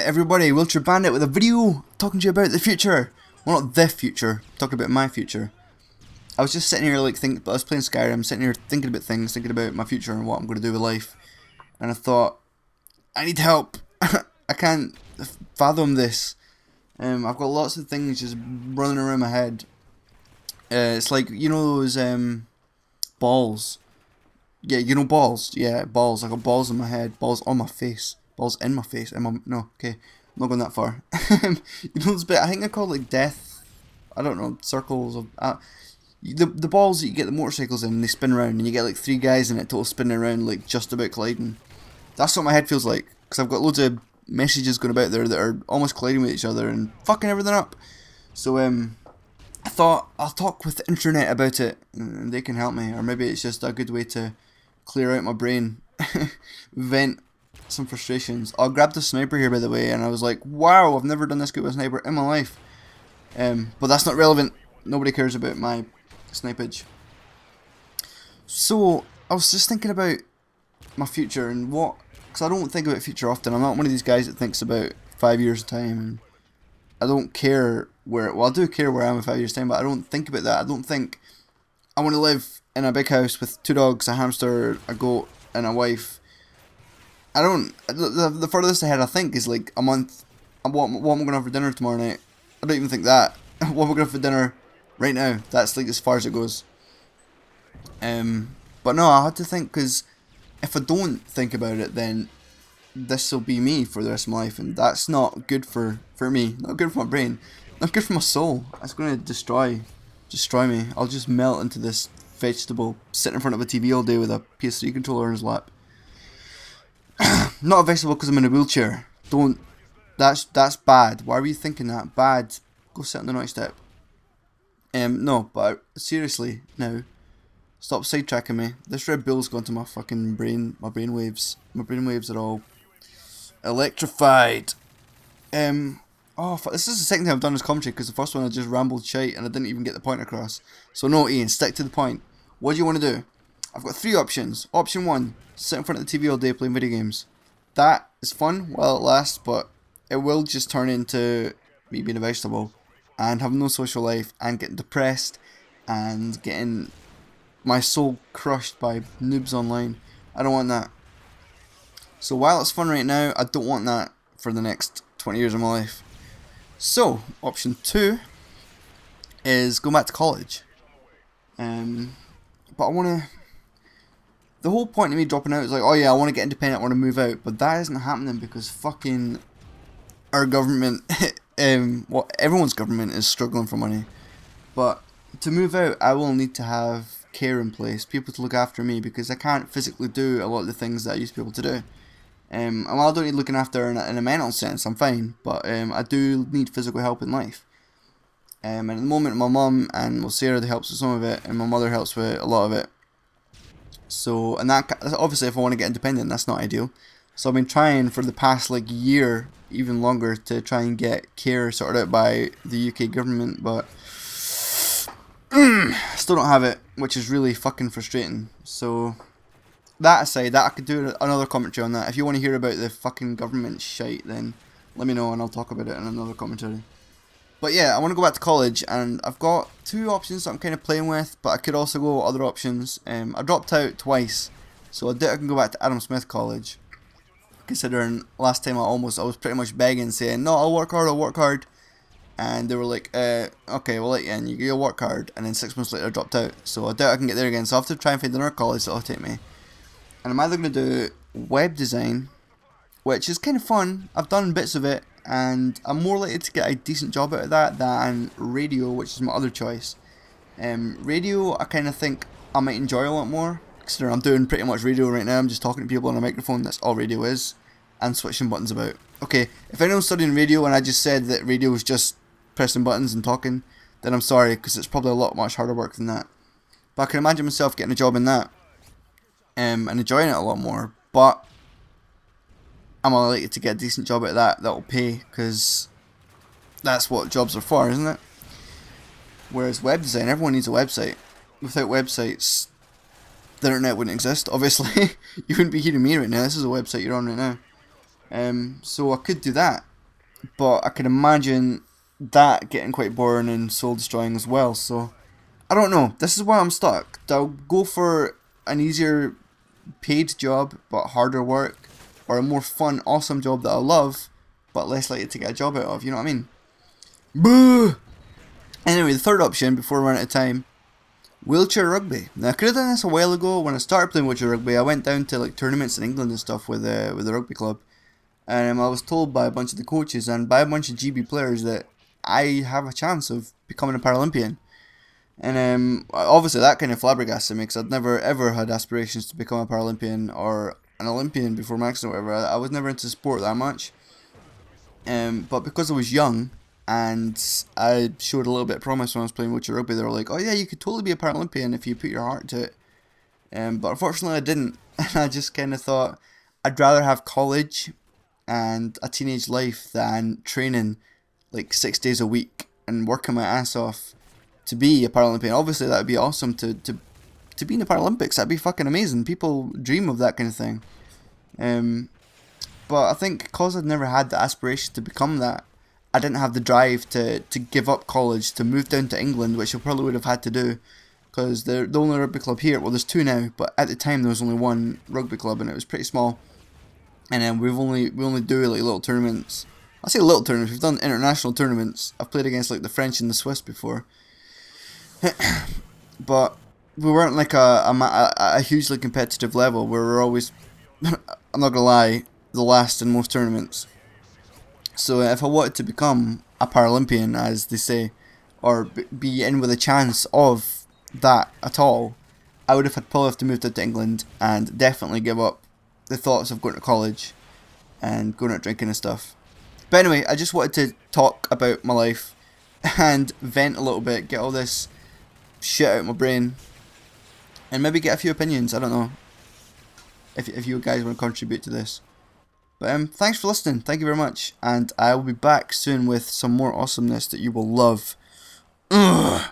Everybody, Wheelchair Bandit with a video talking to you about the future. Well, not the future, talking about my future. I was just sitting here like I was playing Skyrim, sitting here thinking about things, thinking about my future and what I'm going to do with life. And I thought, I need help. I can't fathom this. I've got lots of things just running around my head. It's like, you know those balls. Yeah, you know balls. Yeah, balls. I got balls in my head, balls on my face, balls in my face. No, okay, I'm not going that far. You know this bit? I think I call it like death. I don't know, circles of the balls that you get the motorcycles in, and they spin around, and you get like 3 guys in it total spinning around, like just about colliding. That's what my head feels like, because I've got loads of messages going about there that are almost colliding with each other and fucking everything up. So I thought I'll talk with the internet about it, and they can help me, or maybe it's just a good way to clear out my brain, vent some frustrations. I grabbed a sniper here, by the way, and I was like, wow, I've never done this good with a sniper in my life. But that's not relevant. Nobody cares about my snipage. So I was just thinking about my future and what, because I don't think about future often. I'm not one of these guys that thinks about 5 years time, and I don't care where, well, I do care where I am in 5 years time, but I don't think about that. I don't think I want to live in a big house with 2 dogs, a hamster, a goat, and a wife. I don't, the furthest ahead I think is like a month. What am I going to have for dinner tomorrow night? I don't even think that. What am I going to have for dinner right now? That's like as far as it goes. But no, I had to think, because if I don't think about it, then this will be me for the rest of my life, and that's not good for me, not good for my brain, not good for my soul. It's going to destroy me. I'll just melt into this vegetable sitting in front of a TV all day with a PS3 controller in his lap. Not a vegetable because I'm in a wheelchair. Don't. That's bad. Why were you thinking that? Bad. Go sit on the naughty step. No, but seriously, now, stop sidetracking me. This Red Bull's gone to my fucking brain. My brain waves. My brain waves are all electrified. Oh, this is the second time I've done this commentary, because the first one I just rambled shite and I didn't even get the point across. So no, Ian, stick to the point. What do you want to do? I've got 3 options. Option 1, sit in front of the TV all day playing video games. That is fun while it lasts, but it will just turn into me being a vegetable and having no social life and getting depressed and getting my soul crushed by noobs online. I don't want that. So while it's fun right now, I don't want that for the next 20 years of my life. So, option 2 is go back to college. But I want to... The whole point of me dropping out is like, oh yeah, I want to get independent, I want to move out. But that isn't happening because fucking our government, well, everyone's government is struggling for money. But to move out, I will need to have care in place, people to look after me, because I can't physically do a lot of the things that I used to be able to do. And while I don't need looking after in a mental sense, I'm fine, but I do need physical help in life. And at the moment, my mum and well, Sarah helps with some of it, and my mother helps with a lot of it. So, and that obviously, if I want to get independent, that's not ideal. So I've been trying for the past like year, even longer, to try and get care sorted out by the UK government, but still don't have it, which is really fucking frustrating. So that aside, that I could do another commentary on that. If you want to hear about the fucking government shite, then let me know and I'll talk about it in another commentary. But yeah, I want to go back to college, and I've got 2 options that I'm kind of playing with, but I could also go other options. I dropped out twice, so I can go back to Adam Smith College. Considering last time I was pretty much begging, saying, no, I'll work hard. And they were like, okay, we'll let you in, you'll work hard. And then 6 months later I dropped out, so I doubt I can get there again. So I have to try and find another college that'll take me. And I'm either going to do web design, which is kind of fun. I've done bits of it, and I'm more likely to get a decent job out of that than radio, which is my other choice. Radio, I kind of think I might enjoy a lot more, considering I'm doing pretty much radio right now. I'm just talking to people on a microphone, that's all radio is, and switching buttons about. Okay, if anyone's studying radio and I just said that radio is just pressing buttons and talking, then I'm sorry, because it's probably a lot much harder work than that. But I can imagine myself getting a job in that, and enjoying it a lot more, but I'm likely to get a decent job at that will pay, because that's what jobs are for, isn't it? Whereas web design, everyone needs a website. Without websites, the internet wouldn't exist, obviously. You wouldn't be hearing me right now. This is a website you're on right now. So I could do that. but I can imagine that getting quite boring and soul destroying as well. So I don't know. This is why I'm stuck. I'll go for an easier paid job but harder work, or a more fun, awesome job that I love but less likely to get a job out of. You know what I mean? Boo! Anyway, the third option before we run out of time. Wheelchair rugby. Now I could have done this a while ago. When I started playing wheelchair rugby, I went down to like tournaments in England and stuff with the rugby club, and I was told by a bunch of the coaches and by a bunch of GB players that I have a chance of becoming a Paralympian. And obviously that kind of flabbergasted me, because I'd never ever had aspirations to become a Paralympian or an Olympian before my accident or whatever. I was never into sport that much. But because I was young and I showed a little bit of promise when I was playing wheelchair rugby, they were like, oh yeah, you could totally be a Paralympian if you put your heart to it. But unfortunately I didn't. And I just kind of thought I'd rather have college and a teenage life than training like 6 days a week and working my ass off to be a Paralympian. Obviously that would be awesome to be in the Paralympics. That'd be fucking amazing. People dream of that kind of thing. But I think because I'd never had the aspiration to become that, I didn't have the drive to give up college, to move down to England, which I probably would have had to do, because the only rugby club here, well there's two now, but at the time there was only one rugby club and it was pretty small. And then we only do like little tournaments. I say little tournaments, we've done international tournaments. I've played against like the French and the Swiss before. But we weren't like a hugely competitive level where we're always, I'm not gonna lie, the last in most tournaments. So if I wanted to become a Paralympian, as they say, or be in with a chance of that at all, I would have probably have to move to England and definitely give up the thoughts of going to college and going out drinking and stuff. But anyway, I just wanted to talk about my life and vent a little bit, get all this shit out of my brain, and maybe get a few opinions. I don't know if you guys want to contribute to this. But thanks for listening, thank you very much, and I will be back soon with some more awesomeness that you will love. Ugh.